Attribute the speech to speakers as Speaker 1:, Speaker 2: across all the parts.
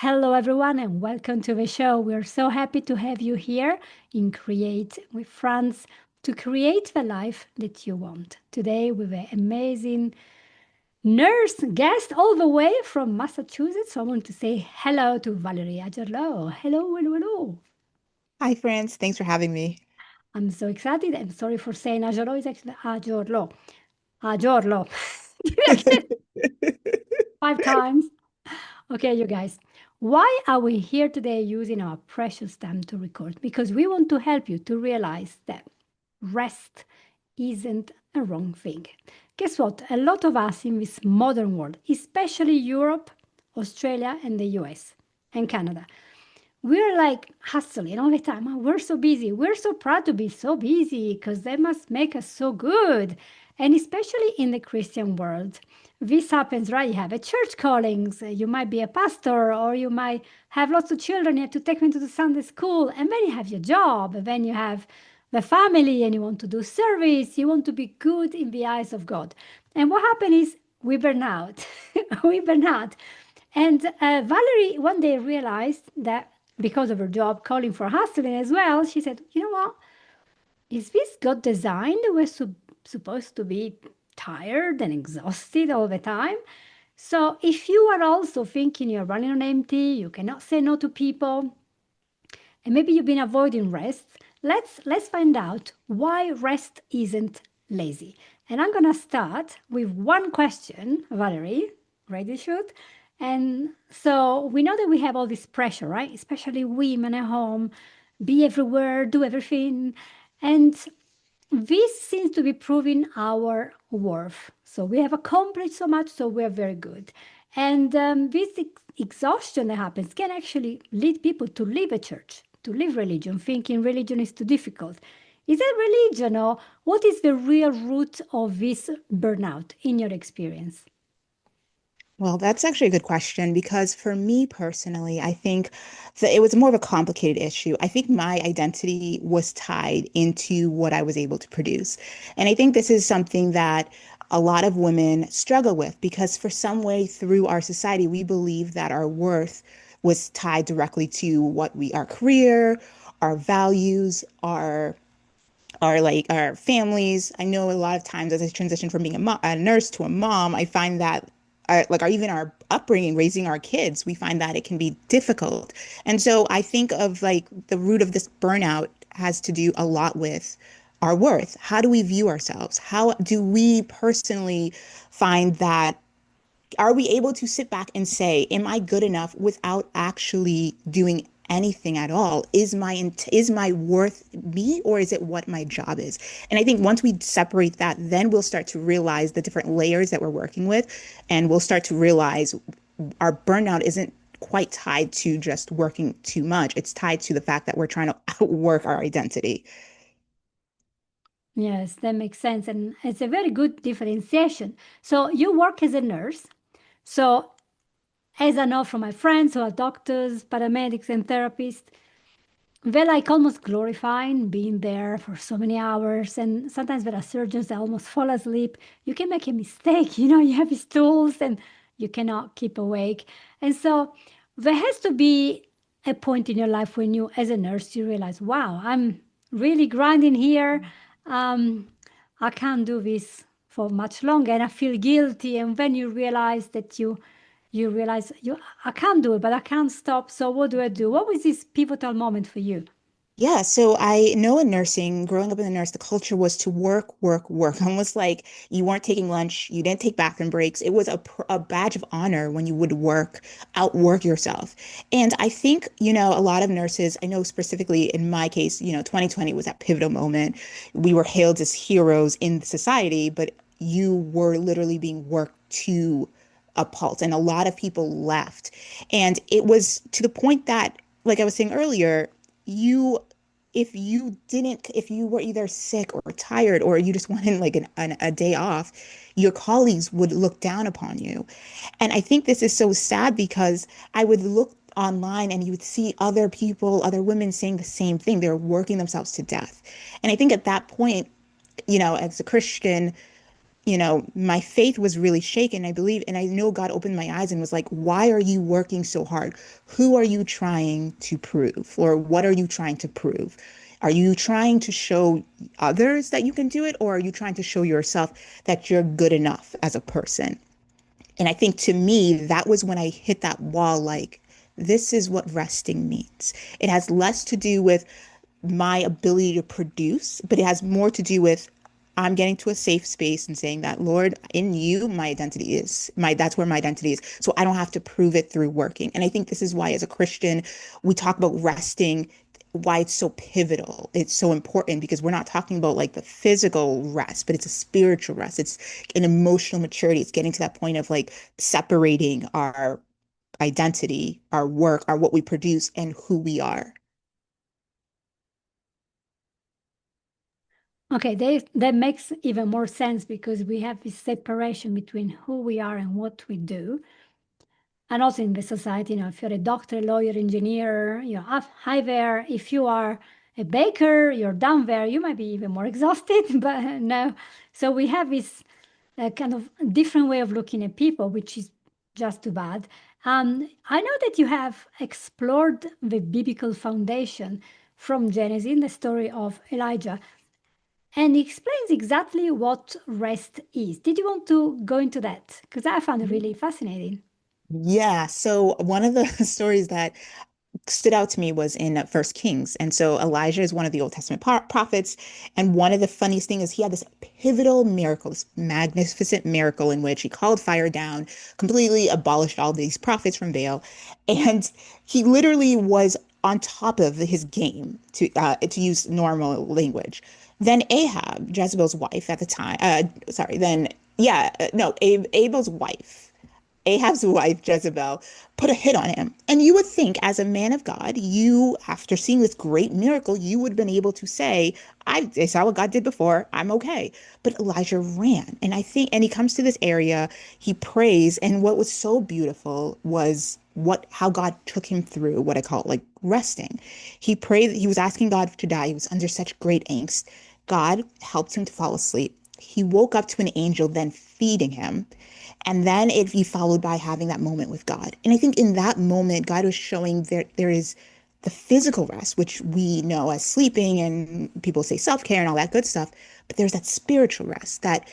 Speaker 1: Hello, everyone, and welcome to the show. We're so happy to have you here in Create with Franz to create the life that you want. Today, with an amazing nurse guest all the way from Massachusetts. So I want to say hello to Valerie Adjorlolo. Hello, hello, hello.
Speaker 2: Hi, Franz. Thanks for having me.
Speaker 1: I'm so excited. I'm sorry for saying Adjorlolo. It's actually Adjorlolo. Adjorlolo. Five times. Okay, you guys, why are we here today using our precious time to record? Because we want to help you to realize that rest isn't a wrong thing. Guess what? A lot of us in this modern world, especially Europe, Australia, and the US and Canada, we're like hustling all the time. Oh, we're so busy. We're so proud to be so busy because they must make us so good. And especially in the Christian world, this happens, right? You have a church callings, you might be a pastor, or you might have lots of children, you have to take them to the Sunday school, and then you have your job, and then you have the family, and you want to do service, you want to be good in the eyes of God. And what happens is we burn out. We burn out. And Valerie one day realized that because of her job calling for hustling as well, she said, you know what? Is this God designed? We're supposed to be tired and exhausted all the time. So if you are also thinking you're running on empty, you cannot say no to people, and maybe you've been avoiding rest, let's find out why rest isn't lazy. And I'm gonna start with one question, Valerie. Ready, shoot? And so we know that we have all this pressure, right? Especially women at home, be everywhere, do everything. And this seems to be proving our worth. So we have accomplished so much, so we're very good. And this exhaustion that happens can actually lead people to leave a church, to leave religion, thinking religion is too difficult. Is that religion, or what is the real root of this burnout in your experience?
Speaker 2: Well, that's actually a good question because for me personally, I think that it was more of a complicated issue. I think my identity was tied into what I was able to produce. And I think this is something that a lot of women struggle with because for some way through our society, we believe that our worth was tied directly to our career, our values, our families. I know a lot of times as I transition from being a nurse to a mom, I find that or even our upbringing, raising our kids, we find that it can be difficult. And so I think of like the root of this burnout has to do a lot with our worth. How do we view ourselves? How do we personally find that are we able to sit back and say, am I good enough without actually doing anything at all? Is my worth me or is it what my job is? And I think once we separate that, then we'll start to realize the different layers that we're working with, and we'll start to realize our burnout isn't quite tied to just working too much. It's tied to the fact that we're trying to outwork our identity.
Speaker 1: Yes, that makes sense. And it's a very good differentiation. So you work as a nurse. So as I know from my friends who are doctors, paramedics, and therapists, they're like almost glorifying being there for so many hours. And sometimes there are surgeons that almost fall asleep. You can make a mistake, you have these tools and you cannot keep awake. And so there has to be a point in your life when you, as a nurse, you realize, wow, I'm really grinding here. Um, I can't do this for much longer and I feel guilty. And then you realize that you realize I can't do it, but I can't stop. So what do I do? What was this pivotal moment for you?
Speaker 2: Yeah, so I know in nursing, growing up in the nurse, the culture was to work, work, work. Almost like you weren't taking lunch, you didn't take bathroom breaks. It was a badge of honor when you would outwork yourself. And I think, a lot of nurses, I know specifically in my case, 2020 was that pivotal moment. We were hailed as heroes in society, but you were literally being worked to a pulse. And a lot of people left. And it was to the point that, like I was saying earlier, you if you were either sick or tired or you just wanted like a day off, your colleagues would look down upon you. And I think this is so sad because I would look online and you would see other people, other women saying the same thing. They're working themselves to death. And I think at that point, as a Christian, my faith was really shaken. I believe, and I know God opened my eyes and was like, why are you working so hard? Who are you trying to prove? Or what are you trying to prove? Are you trying to show others that you can do it? Or are you trying to show yourself that you're good enough as a person? And I think to me, that was when I hit that wall like, this is what resting means. It has less to do with my ability to produce, but it has more to do with I'm getting to a safe space and saying that, Lord, in you, my identity is that's where my identity is. So I don't have to prove it through working. And I think this is why, as a Christian, we talk about resting, why it's so pivotal. It's so important because we're not talking about like the physical rest, but it's a spiritual rest. It's an emotional maturity. It's getting to that point of like separating our identity, our work, our what we produce, and who we are.
Speaker 1: Okay, that makes even more sense because we have this separation between who we are and what we do. And also in the society, if you're a doctor, lawyer, engineer, you're up high there. If you are a baker, you're down there. You might be even more exhausted, but no. So we have this kind of different way of looking at people, which is just too bad. I know that you have explored the biblical foundation from Genesis in the story of Elijah, and he explains exactly what rest is. Did you want to go into that? Because I found it really fascinating.
Speaker 2: Yeah. So one of the stories that stood out to me was in First Kings. And so Elijah is one of the Old Testament prophets. And one of the funniest things is he had this pivotal miracle, this magnificent miracle in which he called fire down, completely abolished all these prophets from Baal. And he literally was on top of his game, to use normal language. Then Ahab, Jezebel's wife at the time, sorry, then, yeah, no, Abel's wife, Ahab's wife, Jezebel, put a hit on him. And you would think, as a man of God, you, after seeing this great miracle, you would have been able to say, I saw what God did before. I'm okay. But Elijah ran. And I think, and he comes to this area, he prays. And what was so beautiful was how God took him through what I call like resting. He prayed, he was asking God to die. He was under such great angst. God helped him to fall asleep. He woke up to an angel then feeding him. And then it be followed by having that moment with God. And I think in that moment, God was showing there is the physical rest, which we know as sleeping and people say self-care and all that good stuff. But there's that spiritual rest that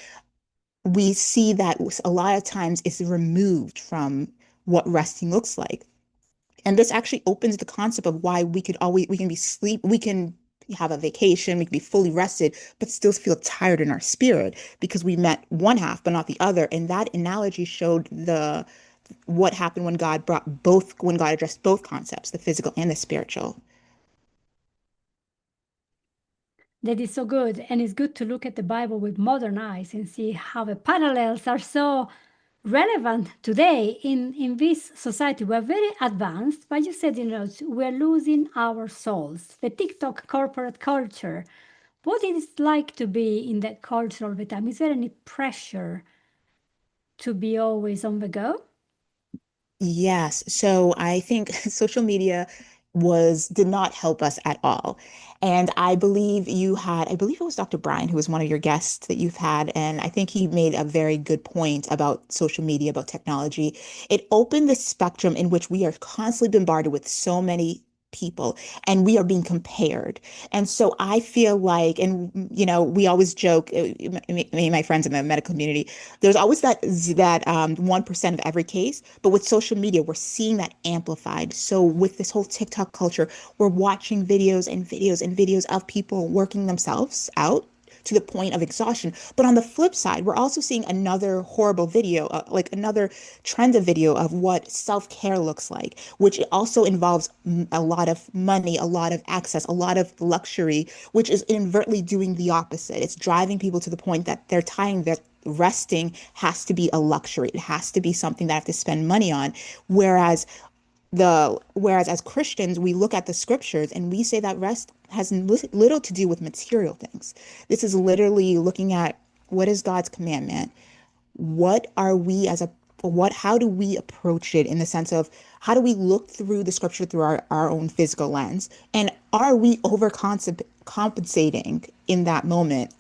Speaker 2: we see that a lot of times is removed from what resting looks like. And this actually opens the concept of why we can be we can have a vacation, we can be fully rested, but still feel tired in our spirit because we met one half but not the other. And that analogy showed the what happened when God addressed both concepts, the physical and the spiritual.
Speaker 1: That is so good. And it's good to look at the Bible with modern eyes and see how the parallels are so relevant today in this society. We're very advanced, but you said, we're losing our souls. The TikTok corporate culture, what it is like to be in that culture all the time? Is there any pressure to be always on the go?
Speaker 2: Yes. So I think social media did not help us at all. And I believe it was Dr. Brian, who was one of your guests that you've had. And I think he made a very good point about social media, about technology. It opened the spectrum in which we are constantly bombarded with so many people and we are being compared. And so I feel like, and we always joke, me and my friends in the medical community, there's always that 1% of every case, but with social media, we're seeing that amplified. So with this whole TikTok culture, we're watching videos and videos and videos of people working themselves out to the point of exhaustion. But on the flip side, we're also seeing another horrible video, like another trend of video of what self-care looks like, which also involves a lot of money, a lot of access, a lot of luxury, which is inadvertently doing the opposite. It's driving people to the point that they're tying that resting has to be a luxury. It has to be something that I have to spend money on. Whereas as Christians, we look at the scriptures and we say that rest has little to do with material things. This is literally looking at what is God's commandment? What are we as a how do we approach it in the sense of how do we look through the scripture through our own physical lens? And are we overcompensating in that moment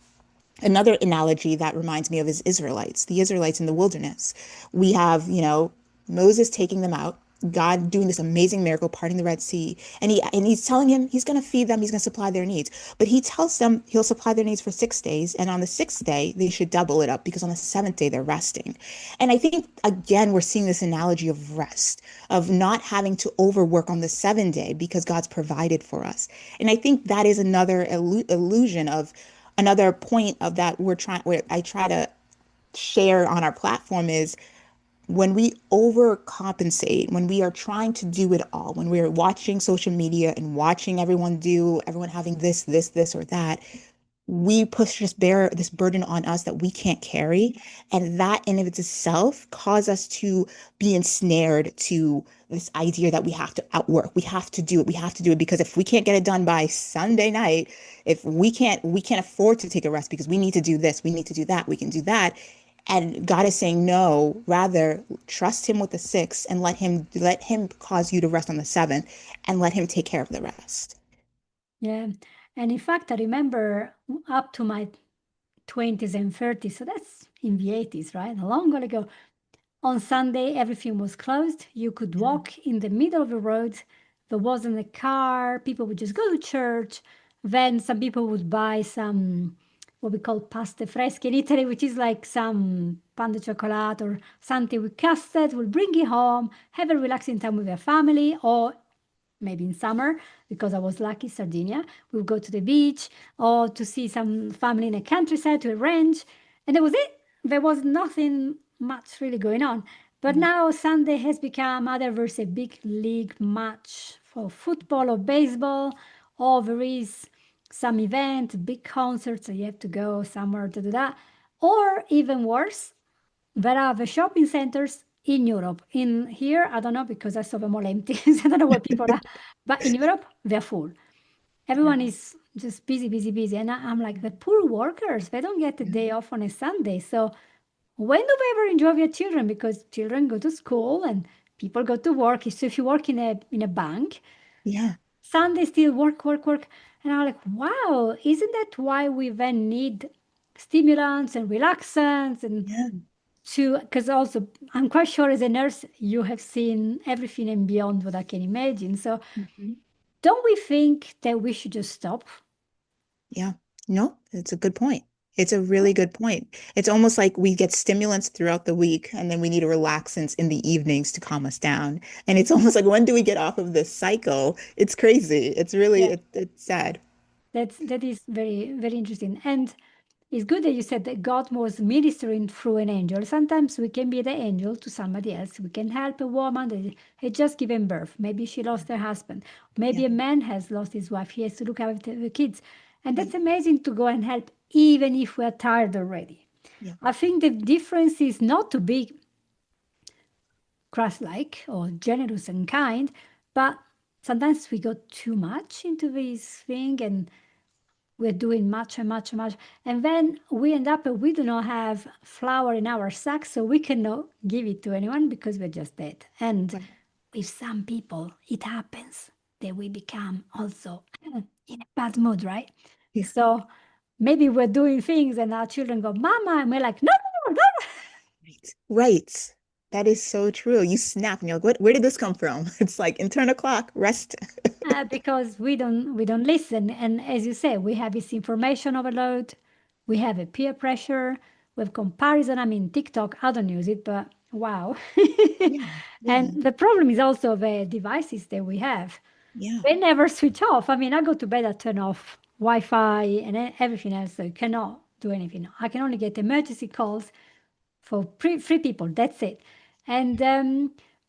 Speaker 2: Another analogy that reminds me of is Israelites, the Israelites in the wilderness. We have, Moses taking them out, God doing this amazing miracle, parting the Red Sea, and he's telling him he's going to feed them, he's going to supply their needs. But he tells them he'll supply their needs for 6 days, and on the sixth day they should double it up because on the seventh day they're resting. And I think again we're seeing this analogy of rest, of not having to overwork on the seventh day because God's provided for us. And I think that is another illusion of another point of that where I try to share on our platform is when we overcompensate, when we are trying to do it all, when we're watching social media and watching everyone having this or that, we push this burden on us that we can't carry. And that in of itself cause us to be ensnared to this idea that we have to outwork, we have to do it, we have to do it because if we can't get it done by Sunday night, if we can't afford to take a rest because we need to do this, we need to do that, we can do that. And God is saying, no, rather trust him with the sixth and let him cause you to rest on the seventh and let him take care of the rest.
Speaker 1: Yeah. And in fact, I remember up to my 20s and 30s, so that's in the 80s, right? A long while ago. On Sunday, everything was closed. You could
Speaker 2: Yeah.
Speaker 1: walk in the middle of the road. There wasn't a car. People would just go to church. Then some people would buy some, what we call pasta fresche in Italy, which is like some pan de chocolate or something with custard. Will bring it home, have a relaxing time with your family, or maybe in summer, because I was lucky, Sardinia, we would go to the beach or to see some family in the countryside to a ranch. And that was it. There was nothing much really going on. But
Speaker 2: Yeah.
Speaker 1: now Sunday has become either there's a big league match for football or baseball, or there is some event, big concert, so you have to go somewhere to do that. Or even worse, there are the shopping centers in Europe. In here, I don't know because I saw them all empty. So I don't know where people are. But in Europe, they're full.
Speaker 2: Yeah.
Speaker 1: Everyone is just busy, busy, busy. And I'm like, the poor workers, they don't get a
Speaker 2: Yeah.
Speaker 1: day off on a Sunday. So when do they ever enjoy their children? Because children go to school and people go to work. So if you work in a bank,
Speaker 2: Yeah.
Speaker 1: Sunday still work, work, work. And I'm like, wow, isn't that why we then need stimulants and relaxants and
Speaker 2: Yeah.
Speaker 1: to, because also I'm quite sure as a nurse you have seen everything and beyond what I can imagine. So
Speaker 2: Mhm.
Speaker 1: don't we think that we should just stop?
Speaker 2: Yeah. No, it's a good point. It's a really good point. It's almost like we get stimulants throughout the week and then we need relaxants in the evenings to calm us down. And it's almost like when do we get off of this cycle? It's crazy. It's really
Speaker 1: Yeah,
Speaker 2: it's sad.
Speaker 1: that is very very interesting. And it's good that you said that God was ministering through an angel. Sometimes we can be the angel to somebody else. We can help a woman that had just given birth. Maybe she lost her husband.
Speaker 2: Yeah.
Speaker 1: Maybe a man has lost his wife. He has to look after the kids. And that's
Speaker 2: Right.
Speaker 1: amazing to go and help, even if we're tired already.
Speaker 2: Yeah.
Speaker 1: I think the difference is not to be Christ-like or generous and kind, but sometimes we go too much into this thing and we're doing much and much and much. And then we end up, we do not have flour in our sack, so we cannot give it to anyone because we're just dead. And
Speaker 2: Right.
Speaker 1: with some people, it happens that we become also in a bad mood, right?
Speaker 2: Yeah.
Speaker 1: So maybe we're doing things and our children go, Mama, and we're like, no, no, no, no.
Speaker 2: Right. Right. That is so true. You snap and you're like, where did this come from? It's like internal clock, rest.
Speaker 1: Because we don't listen, and as you say, we have this information overload, we have a peer pressure, we have comparison. I mean, TikTok, I don't use it, but wow.
Speaker 2: Yeah.
Speaker 1: And
Speaker 2: Yeah.
Speaker 1: the problem is also the devices that we have.
Speaker 2: Yeah.
Speaker 1: They never switch off. I mean, I go to bed, I turn off Wi-Fi and everything else, so you cannot do anything. I can only get emergency calls for three people. That's it. And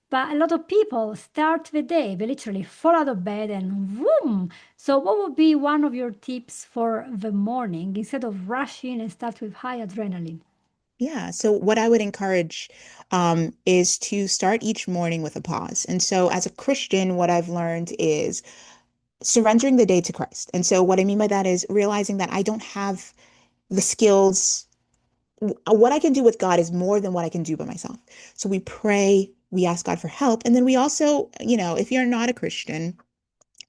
Speaker 1: but a lot of people start the day, they literally fall out of bed and boom. So, what would be one of your tips for the morning instead of rushing and start with high adrenaline?
Speaker 2: Yeah. So what I would encourage is to start each morning with a pause. And so as a Christian, what I've learned is surrendering the day to Christ. And so what I mean by that is realizing that I don't have the skills. What I can do with God is more than what I can do by myself. So we pray, we ask God for help. And then we also, if you're not a Christian,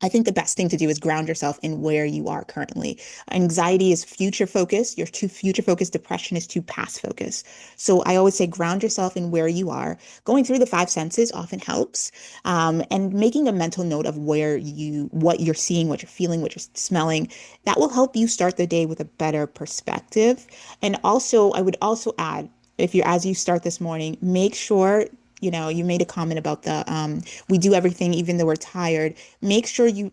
Speaker 2: I think the best thing to do is ground yourself in where you are currently. Anxiety is future focused. You're too future focused. Depression is too past focused. So I always say ground yourself in where you are. Going through the five senses often helps. And making a mental note of what you're seeing, what you're feeling, what you're smelling, that will help you start the day with a better perspective. And also, I would also add, if you're as you start this morning, make sure, you made a comment about we do everything even though we're tired. Make sure you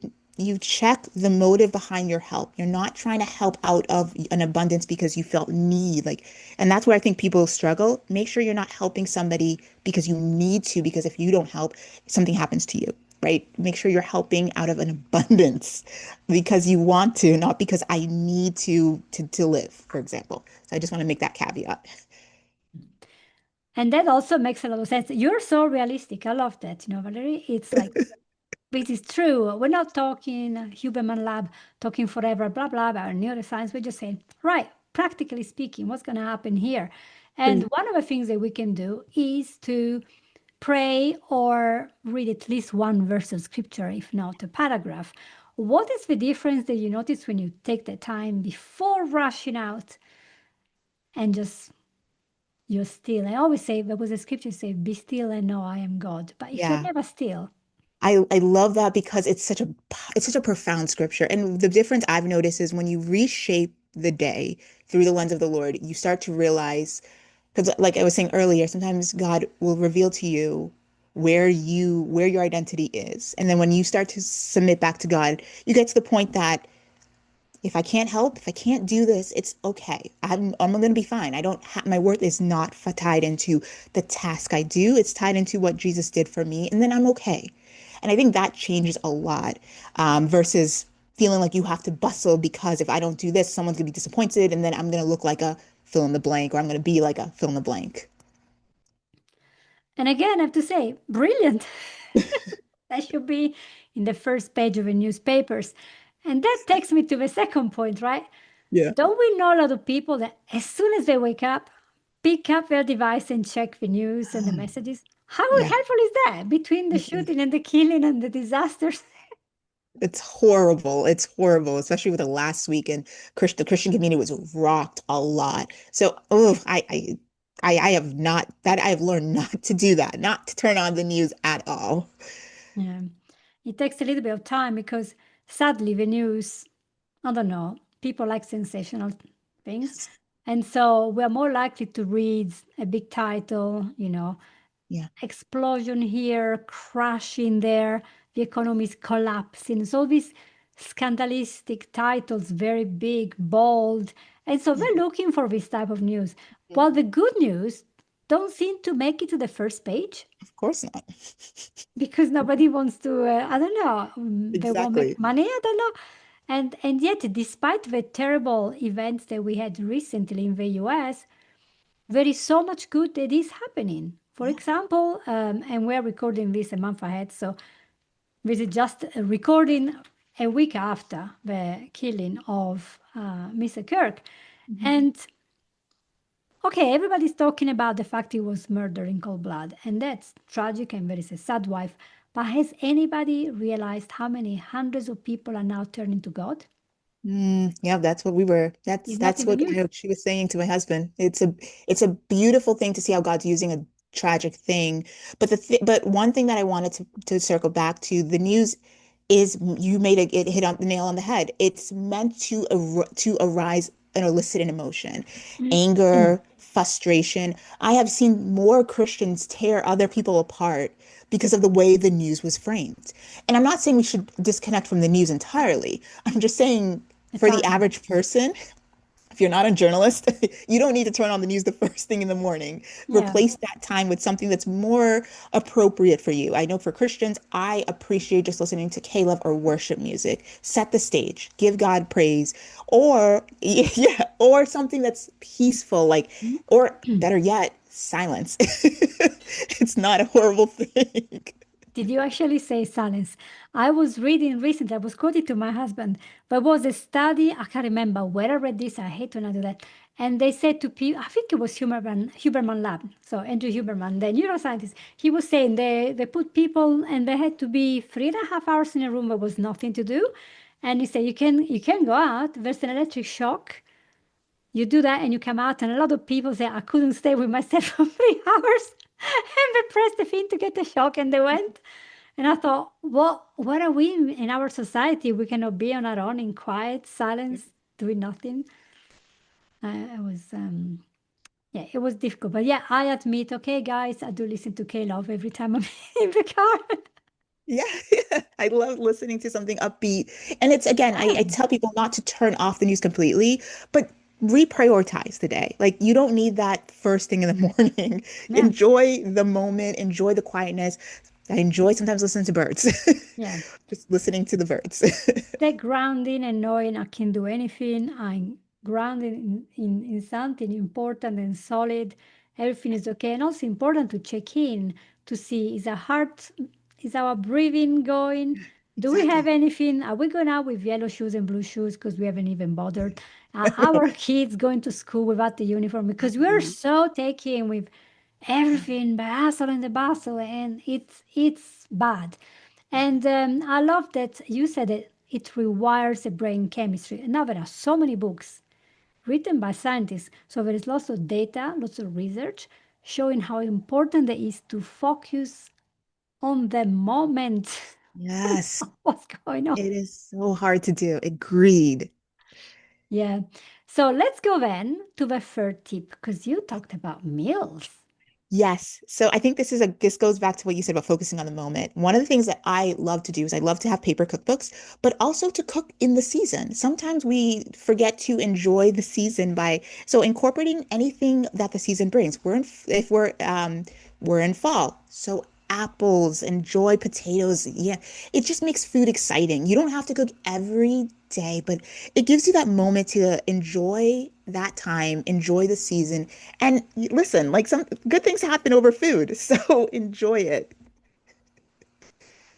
Speaker 2: check the motive behind your help. You're not trying to help out of an abundance because you felt need, and that's where I think people struggle. Make sure you're not helping somebody because you need to, because if you don't help, something happens to you, right? Make sure you're helping out of an abundance because you want to, not because I need to live, for example. So I just want to make that caveat.
Speaker 1: And that also makes a lot of sense. You're so realistic. I love that, Valerie. It's like, this is true. We're not talking Huberman Lab, talking forever, blah, blah, about neuroscience. We're just saying, right, practically speaking, what's going to happen here? And one of the things that we can do is to pray or read at least one verse of scripture, if not a paragraph. What is the difference that you notice when you take the time before rushing out and just you're still? I always say there was a scripture say, "Be still and know I am God." But if you're
Speaker 2: Yeah.
Speaker 1: never still,
Speaker 2: I love that because it's such a profound scripture. And the difference I've noticed is when you reshape the day through the lens of the Lord, you start to realize, because like I was saying earlier, sometimes God will reveal to you where your identity is. And then when you start to submit back to God, you get to the point that if I can't help, if I can't do this, it's okay. I'm going to be fine. I don't have my worth is not tied into the task I do. It's tied into what Jesus did for me, and then I'm okay. And I think that changes a lot versus feeling like you have to bustle because if I don't do this, someone's going to be disappointed, and then I'm going to look like a fill in the blank, or I'm going to be like a fill in the blank.
Speaker 1: and again, I have to say, brilliant. That should be in the first page of the newspapers. And that takes me to the second point, right?
Speaker 2: Yeah.
Speaker 1: Don't we know a lot of people that as soon as they wake up, pick up their device and check the news and the messages? How
Speaker 2: Yeah.
Speaker 1: helpful is that between the shooting and the killing and the disasters?
Speaker 2: It's horrible. It's horrible, especially with the last week and the Christian community was rocked a lot. So, I have not that I have learned not to do that, not to turn on the news at all.
Speaker 1: Yeah. It takes a little bit of time because sadly the news, I don't know, people like sensational things.
Speaker 2: Yes.
Speaker 1: And so we're more likely to read a big title,
Speaker 2: Yeah.
Speaker 1: explosion here, crash in there, the economy is collapsing. So these scandalistic titles, very big, bold. And so
Speaker 2: Yeah.
Speaker 1: we're looking for this type of news.
Speaker 2: Mhm.
Speaker 1: While the good news don't seem to make it to the first page
Speaker 2: Of course not.
Speaker 1: because nobody wants to, I don't know, they won't make
Speaker 2: Exactly.
Speaker 1: money, I don't know. And yet, despite the terrible events that we had recently in the US, there is so much good that is happening. For
Speaker 2: Yeah.
Speaker 1: example, and we're recording this a month ahead, so this is just a recording a week after the killing of Mr. Kirk.
Speaker 2: Mhm.
Speaker 1: And okay, everybody's talking about the fact he was murdered in cold blood, and that's tragic and there is a sad wife. But has anybody realized how many hundreds of people are now turning to God?
Speaker 2: Yeah, that's what we were.
Speaker 1: It's not
Speaker 2: That's
Speaker 1: in the
Speaker 2: what
Speaker 1: news.
Speaker 2: she was saying to my husband. It's a beautiful thing to see how God's using a tragic thing. But one thing that I wanted to circle back to, the news is you made it hit on the nail on the head. It's meant to arise and elicit an emotion, anger, frustration. I have seen more Christians tear other people apart because of the way the news was framed. And I'm not saying we should disconnect from the news entirely. I'm just saying
Speaker 1: A
Speaker 2: for the
Speaker 1: time.
Speaker 2: average person, if you're not a journalist, you don't need to turn on the news the first thing in the morning.
Speaker 1: Yeah.
Speaker 2: Replace that time with something that's more appropriate for you. I know for Christians, I appreciate just listening to K-love or worship music. Set the stage, give God praise, or yeah, or something that's peaceful, or better yet, silence. It's not a horrible thing.
Speaker 1: Did you actually say silence? I was reading recently, I was quoted to my husband, but it was a study, I can't remember where I read this, I hate when I do that. And they said to people, I think it was Huberman Lab, so Andrew Huberman, the neuroscientist, he was saying they put people and they had to be 3.5 hours in a room where was nothing to do. And he said, you can go out, there's an electric shock, you do that and you come out, and a lot of people say, I couldn't stay with myself for 3 hours. And they pressed the thing to get the shock and they went. And I thought, what are we in our society? We cannot be on our own in quiet silence, doing nothing. It was, yeah, it was difficult. But yeah, I admit, okay, guys, I do listen to K-Love every time I'm in the car.
Speaker 2: Yeah, I love listening to something upbeat. And it's again, I
Speaker 1: Yeah,
Speaker 2: tell people not to turn off the news completely, but reprioritize the day. Like you don't need that first thing in the morning.
Speaker 1: yeah,
Speaker 2: Enjoy the moment, enjoy the quietness. I enjoy sometimes listening to birds.
Speaker 1: yeah.
Speaker 2: Just listening to the birds.
Speaker 1: That grounding and knowing I can do anything. I'm grounded in something important and solid. Everything is okay. And also important to check in to see, is our heart, is our breathing going? Do we have
Speaker 2: Exactly.
Speaker 1: anything? Are we going out with yellow shoes and blue shoes because we haven't even bothered? Are our kids going to school without the uniform? Because we're
Speaker 2: Mhm.
Speaker 1: so taken with everything, the hustle and the bustle, and it's bad. And I love that you said it rewires the brain chemistry. And now there are so many books written by scientists. So there is lots of data, lots of research showing how important it is to focus on the moment.
Speaker 2: Yes,
Speaker 1: What's going on?
Speaker 2: it is so hard to do. Agreed.
Speaker 1: Yeah. So let's go then to the third tip because you talked about meals.
Speaker 2: Yes. So I think this goes back to what you said about focusing on the moment. One of the things that I love to do is I love to have paper cookbooks, but also to cook in the season. Sometimes we forget to enjoy the season by so incorporating anything that the season brings. If we're in fall. So apples, enjoy potatoes. Yeah. It just makes food exciting. You don't have to cook every day, but it gives you that moment to enjoy that time, enjoy the season. And listen, like some good things happen over food, so enjoy it.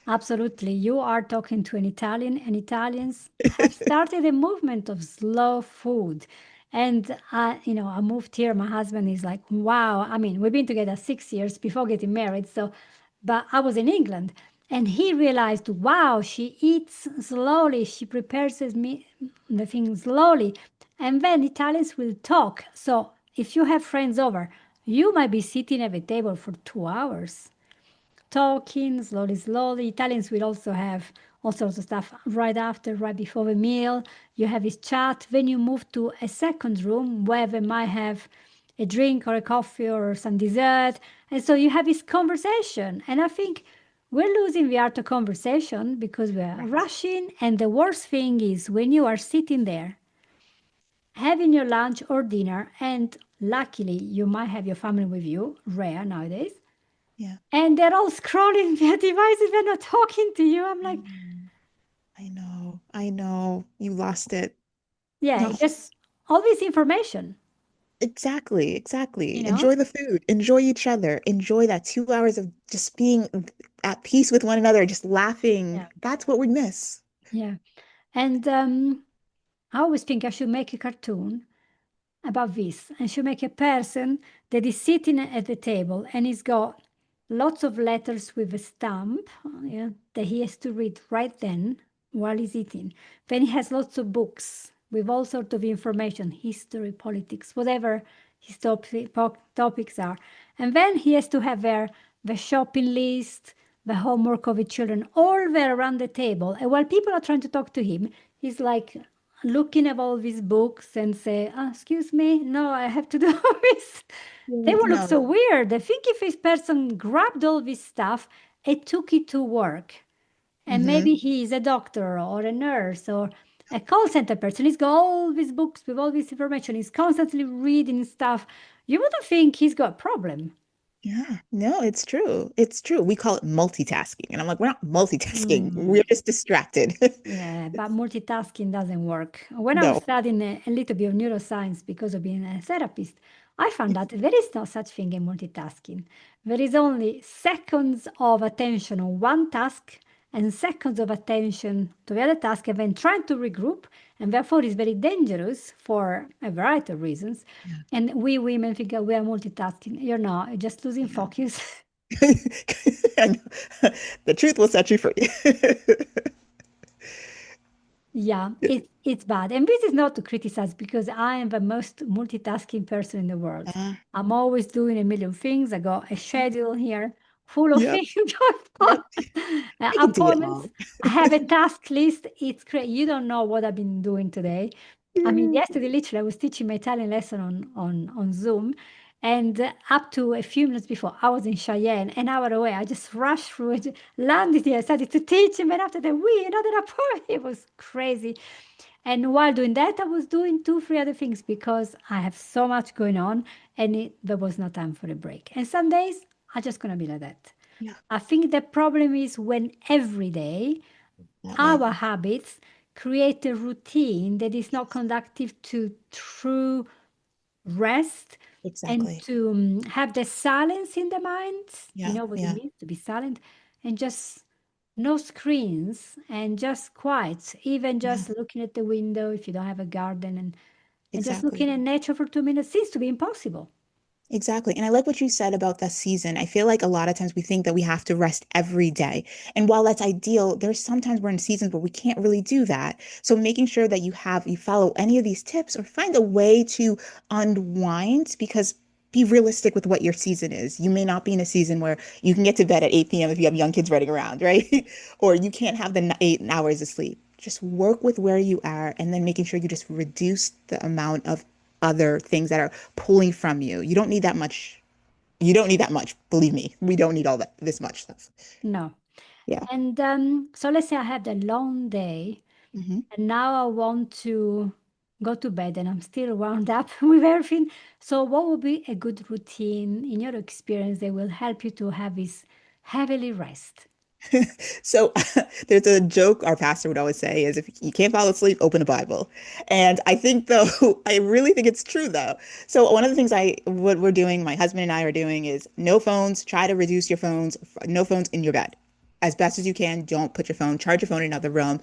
Speaker 1: Absolutely. You are talking to an Italian, and Italians have started a movement of slow food. And I moved here. My husband is like, wow. I mean, we've been together 6 years before getting married. So, but I was in England, and he realized, wow, she eats slowly. She prepares the thing slowly. And then Italians will talk. So if you have friends over, you might be sitting at the table for 2 hours talking slowly, slowly. Italians will also have all sorts of stuff right after, right before the meal. You have this chat. Then you move to a second room where they might have a drink or a coffee or some dessert. And so you have this conversation. And I think we're losing the art of conversation because we're
Speaker 2: Correct.
Speaker 1: rushing. And the worst thing is when you are sitting there having your lunch or dinner, and luckily you might have your family with you, rare nowadays,
Speaker 2: Yeah.
Speaker 1: and they're all scrolling their devices. They're not talking to you. I'm
Speaker 2: I
Speaker 1: like,
Speaker 2: know. I know. I know. You lost it.
Speaker 1: yeah,
Speaker 2: No,
Speaker 1: just all this information,
Speaker 2: exactly. Exactly.
Speaker 1: you know?
Speaker 2: Enjoy the food. Enjoy each other. Enjoy that 2 hours of just being at peace with one another, just laughing.
Speaker 1: Yeah.
Speaker 2: That's what we miss.
Speaker 1: Yeah. And I always think I should make a cartoon about this. And should make a person that is sitting at the table and he's got lots of letters with a stamp, yeah, that he has to read right then while he's eating. Then he has lots of books with all sorts of information, history, politics, whatever his topics are. And then he has to have the shopping list, the homework of the children, all there around the table. And while people are trying to talk to him, he's like looking at all these books and say, oh, excuse me, no, I have to do this. They
Speaker 2: Yeah,
Speaker 1: will look so
Speaker 2: no.
Speaker 1: weird. I think if this person grabbed all this stuff and took it to work, and
Speaker 2: Hmm.
Speaker 1: maybe he is a doctor or a nurse or a call center person, he's got all these books with all this information, he's constantly reading stuff, you wouldn't think he's got a problem.
Speaker 2: Yeah, no, it's true. It's true. We call it multitasking. And I'm like, we're not multitasking.
Speaker 1: Mm.
Speaker 2: We're just distracted.
Speaker 1: Yeah, but multitasking doesn't work. When I was
Speaker 2: No.
Speaker 1: studying a little bit of neuroscience because of being a therapist, I found out there is no such thing in multitasking. There is only seconds of attention on one task and seconds of attention to the other task, and then trying to regroup. And therefore, it's very dangerous for a variety of reasons.
Speaker 2: Yeah.
Speaker 1: And we women think we are multitasking. You're not, you're just losing
Speaker 2: Yeah.
Speaker 1: focus.
Speaker 2: I know. The truth will set you free.
Speaker 1: Yeah, it's bad. And this is not to criticize because I am the most multitasking person in the world.
Speaker 2: Uh,
Speaker 1: I'm always doing a million things. I got a schedule here full of
Speaker 2: yep.
Speaker 1: things going on.
Speaker 2: Yep. I can do it
Speaker 1: Appointments.
Speaker 2: all.
Speaker 1: I have a task list. It's great. You don't know what I've been doing today. I mean, yesterday, literally, I was teaching my Italian lesson on Zoom. And up to a few minutes before, I was in Cheyenne, an hour away. I just rushed through it, landed here, started to teach, and then after that, another appointment. It was crazy. And while doing that, I was doing two, three other things because I have so much going on, and there was no time for a break. And some days are just gonna be like that.
Speaker 2: Yeah,
Speaker 1: I think the problem is when every day
Speaker 2: that way.
Speaker 1: our habits create a routine that is not
Speaker 2: Yes,
Speaker 1: conductive to true rest and
Speaker 2: exactly.
Speaker 1: to have the silence in the mind. You
Speaker 2: Yeah,
Speaker 1: know what it
Speaker 2: yeah,
Speaker 1: means to be silent and just no screens and just quiet, even
Speaker 2: yeah,
Speaker 1: just looking at the window if you don't have a garden and just looking
Speaker 2: exactly.
Speaker 1: at nature for 2 minutes seems to be impossible.
Speaker 2: Exactly. And I like what you said about the season. I feel like a lot of times we think that we have to rest every day. And while that's ideal, there's sometimes we're in seasons where we can't really do that. So making sure that you follow any of these tips or find a way to unwind because be realistic with what your season is. You may not be in a season where you can get to bed at 8 p.m. if you have young kids running around, right? Or you can't have the 8 hours of sleep. Just work with where you are and then making sure you just reduce the amount of other things that are pulling from you. You don't need that much. You don't need that much. Believe me, we don't need all that this much stuff.
Speaker 1: No.
Speaker 2: Yeah.
Speaker 1: And so let's say I had a long day
Speaker 2: Hmm.
Speaker 1: and now I want to go to bed and I'm still wound up with everything. So, what would be a good routine in your experience that will help you to have this heavily rest?
Speaker 2: So there's a joke our pastor would always say is if you can't fall asleep, open the Bible. And I think though, I really think it's true though. So one of the things what we're doing, my husband and I are doing is no phones, try to reduce your phones, no phones in your bed. As best as you can, don't put your phone, charge your phone in another room.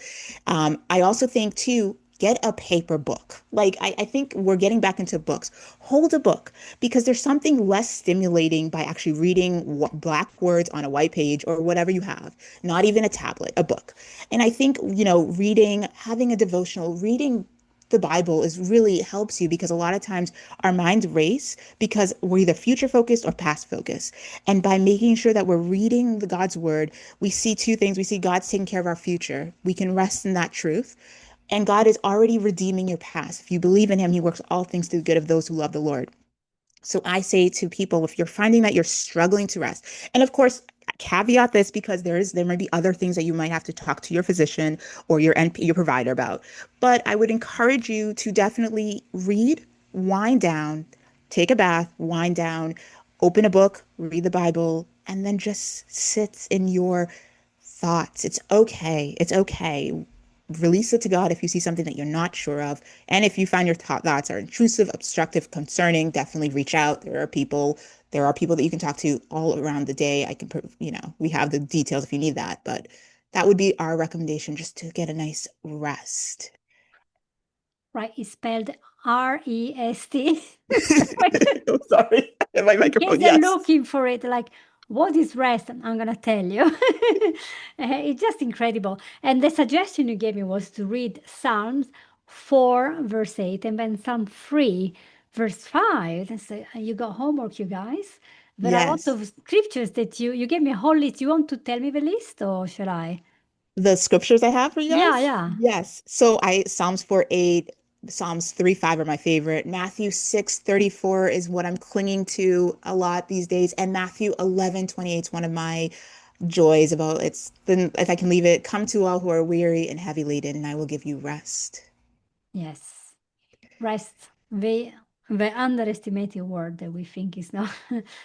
Speaker 2: I also think too, get a paper book. Like I think we're getting back into books. Hold a book because there's something less stimulating by actually reading black words on a white page or whatever you have, not even a tablet, a book. And I think, reading, having a devotional, reading the Bible is really helps you because a lot of times our minds race because we're either future focused or past focused. And by making sure that we're reading the God's word, we see two things. We see God's taking care of our future. We can rest in that truth. And God is already redeeming your past. If you believe in him, he works all things to the good of those who love the Lord. So I say to people, if you're finding that you're struggling to rest, and of course, caveat this because there might be other things that you might have to talk to your physician or your provider about. But I would encourage you to definitely read, wind down, take a bath, wind down, open a book, read the Bible, and then just sit in your thoughts. It's okay. It's okay. Release it to God if you see something that you're not sure of. And if you find your thoughts are intrusive, obstructive, concerning, definitely reach out. There are people that you can talk to all around the day. We have the details if you need that, but that would be our recommendation just to get a nice rest.
Speaker 1: Right? It's spelled REST.
Speaker 2: I'm sorry. My
Speaker 1: In case
Speaker 2: microphone,
Speaker 1: they're
Speaker 2: yes.
Speaker 1: looking for it, like, what is rest? I'm gonna tell you. It's just incredible. And the suggestion you gave me was to read Psalms 4, verse 8, and then Psalm 3, verse 5. And so you got homework, you guys. There are lots
Speaker 2: Yes.
Speaker 1: of scriptures that you gave me a whole list. You want to tell me the list or shall I?
Speaker 2: The scriptures I have for you
Speaker 1: Yeah,
Speaker 2: guys?
Speaker 1: yeah.
Speaker 2: Yes. So Psalms 4:8, Psalms 3:5 are my favorite. Matthew 6:34 is what I'm clinging to a lot these days. And Matthew 11:28 is one of my joys about it's then if I can leave it, come to all who are weary and heavy laden, and I will give you rest.
Speaker 1: Yes. Rest. The underestimated word that we think is not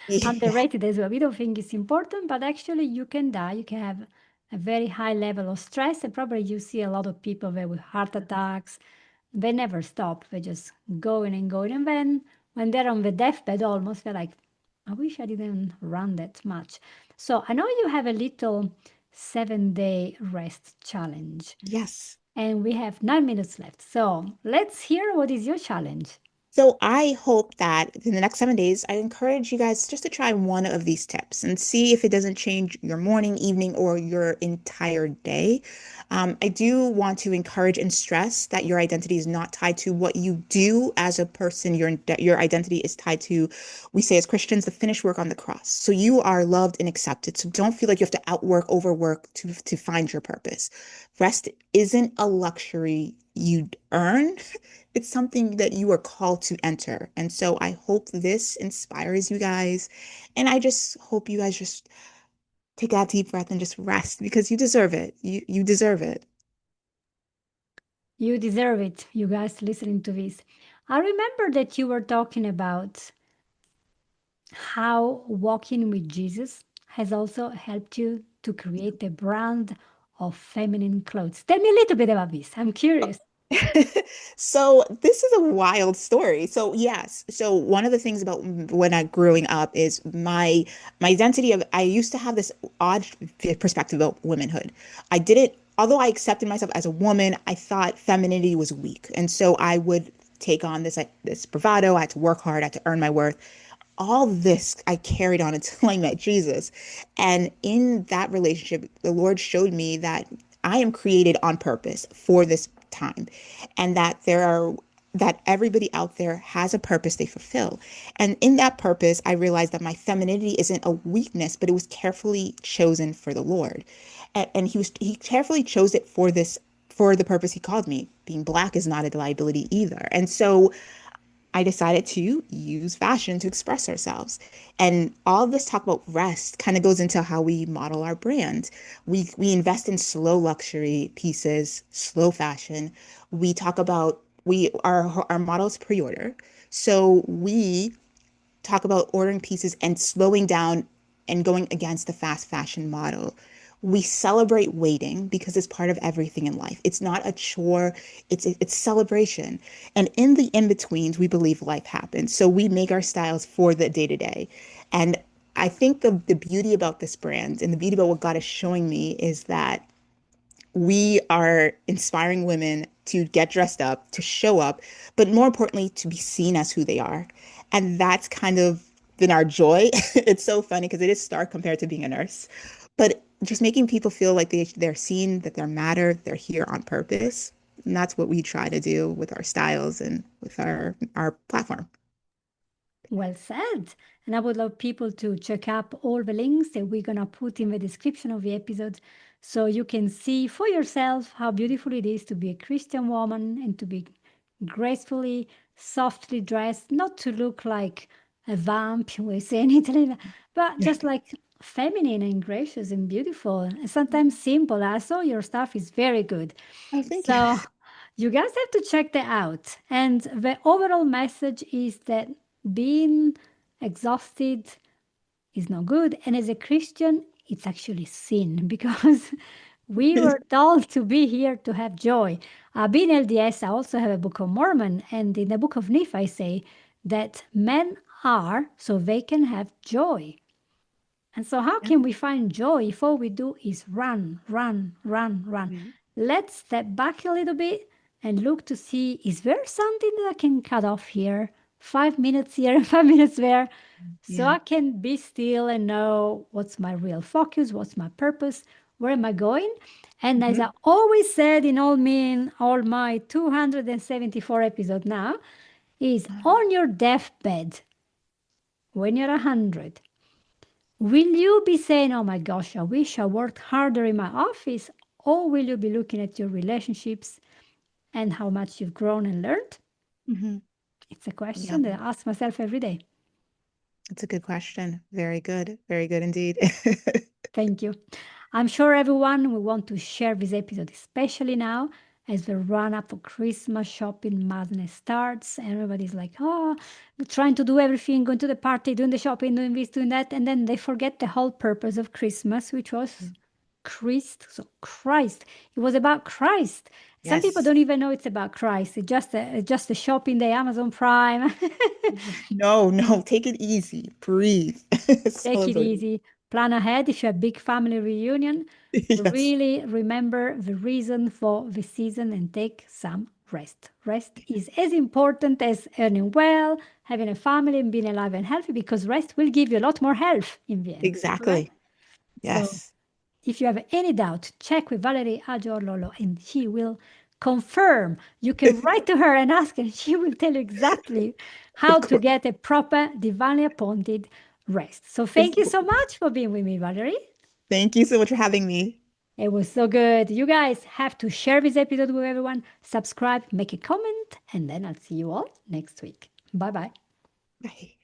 Speaker 2: Yeah.
Speaker 1: underrated as well. We don't think it's important, but actually you can die. You can have a very high level of stress, and probably you see a lot of people there with heart attacks. They never stop. They just going and going, and then when they're on the deathbed almost, they're like, I wish I didn't run that much. So I know you have a little 7-day rest challenge,
Speaker 2: Yes.
Speaker 1: and we have 9 minutes left. So let's hear what is your challenge.
Speaker 2: So I hope that in the next 7 days, I encourage you guys just to try one of these tips and see if it doesn't change your morning, evening, or your entire day. I do want to encourage and stress that your identity is not tied to what you do as a person. Your identity is tied to, we say as Christians, the finished work on the cross. So you are loved and accepted. So don't feel like you have to outwork, overwork to find your purpose. Rest isn't a luxury you earn. It's something that you are called to enter. And so I hope this inspires you guys. And I just hope you guys just take that deep breath and just rest because you deserve it. You deserve it.
Speaker 1: You deserve it, you guys listening to this. I remember that you were talking about how walking with Jesus has also helped you to create a brand of feminine clothes. Tell me a little bit about this. I'm curious.
Speaker 2: So this is a wild story. So yes, so one of the things about when I growing up is my identity of I used to have this odd perspective about womanhood. I didn't, although I accepted myself as a woman, I thought femininity was weak, and so I would take on this like this bravado. I had to work hard. I had to earn my worth. All this I carried on until I met Jesus, and in that relationship, the Lord showed me that I am created on purpose for this time and that everybody out there has a purpose they fulfill. And in that purpose, I realized that my femininity isn't a weakness, but it was carefully chosen for the Lord. And he carefully chose it for the purpose he called me. Being black is not a liability either. And so I decided to use fashion to express ourselves. And all of this talk about rest kind of goes into how we model our brand. We invest in slow luxury pieces, slow fashion. We talk about we our models pre-order. So we talk about ordering pieces and slowing down and going against the fast fashion model. We celebrate waiting because it's part of everything in life. It's not a chore, it's celebration. And in the in-betweens, we believe life happens. So we make our styles for the day-to-day. And I think the beauty about this brand and the beauty about what God is showing me is that we are inspiring women to get dressed up, to show up, but more importantly, to be seen as who they are. And that's kind of been our joy. It's so funny because it is stark compared to being a nurse, but just making people feel like they're seen, that they're matter, they're here on purpose. And that's what we try to do with our styles and with our platform.
Speaker 1: Well said. And I would love people to check up all the links that we're going to put in the description of the episode so you can see for yourself how beautiful it is to be a Christian woman and to be gracefully, softly dressed, not to look like a vamp, we say in Italy, but
Speaker 2: Yeah.
Speaker 1: just like feminine and gracious and beautiful and sometimes simple. I saw your stuff is very good.
Speaker 2: Oh, thank you.
Speaker 1: So you guys have to check that out. And the overall message is that being exhausted is not good. And as a Christian, it's actually sin because we were told to be here to have joy. Being LDS, I also have a Book of Mormon. And in the Book of Nephi, I say that men are so they can have joy. And so, how
Speaker 2: Yeah.
Speaker 1: can we find joy if all we do is run, run, run, run?
Speaker 2: Mhm.
Speaker 1: Let's step back a little bit and look to see is there something that I can cut off here? 5 minutes here and 5 minutes there. So
Speaker 2: Yeah.
Speaker 1: I can be still and know what's my real focus, what's my purpose, where am I going? And as I
Speaker 2: Mhm.
Speaker 1: always said in all my 274 episodes now, is on your deathbed when you're 100. Will you be saying, oh my gosh, I wish I worked harder in my office? Or will you be looking at your relationships and how much you've grown and learned?
Speaker 2: Mhm.
Speaker 1: It's a
Speaker 2: Yeah.
Speaker 1: question that I ask myself every day.
Speaker 2: That's a good question. Very good. Very good indeed.
Speaker 1: Thank you. I'm sure everyone will want to share this episode, especially now as the run up for Christmas shopping madness starts. Everybody's like, oh, trying to do everything, going to the party, doing the shopping, doing this, doing that. And then they forget the whole purpose of Christmas, which was Christ. So, Christ. It was about Christ. Some people
Speaker 2: Yes.
Speaker 1: don't even know it's about Christ. It's just a shop in the Amazon Prime.
Speaker 2: No, no, take it easy. Breathe.
Speaker 1: Take it
Speaker 2: Celebrate.
Speaker 1: easy. Plan ahead if you have big family reunion.
Speaker 2: Yes,
Speaker 1: Really remember the reason for the season and take some rest. Rest is as important as earning well, having a family, and being alive and healthy because rest will give you a lot more health in the end. Okay?
Speaker 2: exactly.
Speaker 1: So
Speaker 2: Yes.
Speaker 1: if you have any doubt, check with Valerie Adjorlolo and she will confirm. You can write to her and ask, and she will tell you exactly how
Speaker 2: Of
Speaker 1: to
Speaker 2: course.
Speaker 1: get a proper, divinely appointed rest. So
Speaker 2: Of
Speaker 1: thank you so
Speaker 2: course.
Speaker 1: much for being with me, Valerie.
Speaker 2: Thank you so much for having me.
Speaker 1: It was so good. You guys have to share this episode with everyone, subscribe, make a comment, and then I'll see you all next week. Bye bye.
Speaker 2: Bye.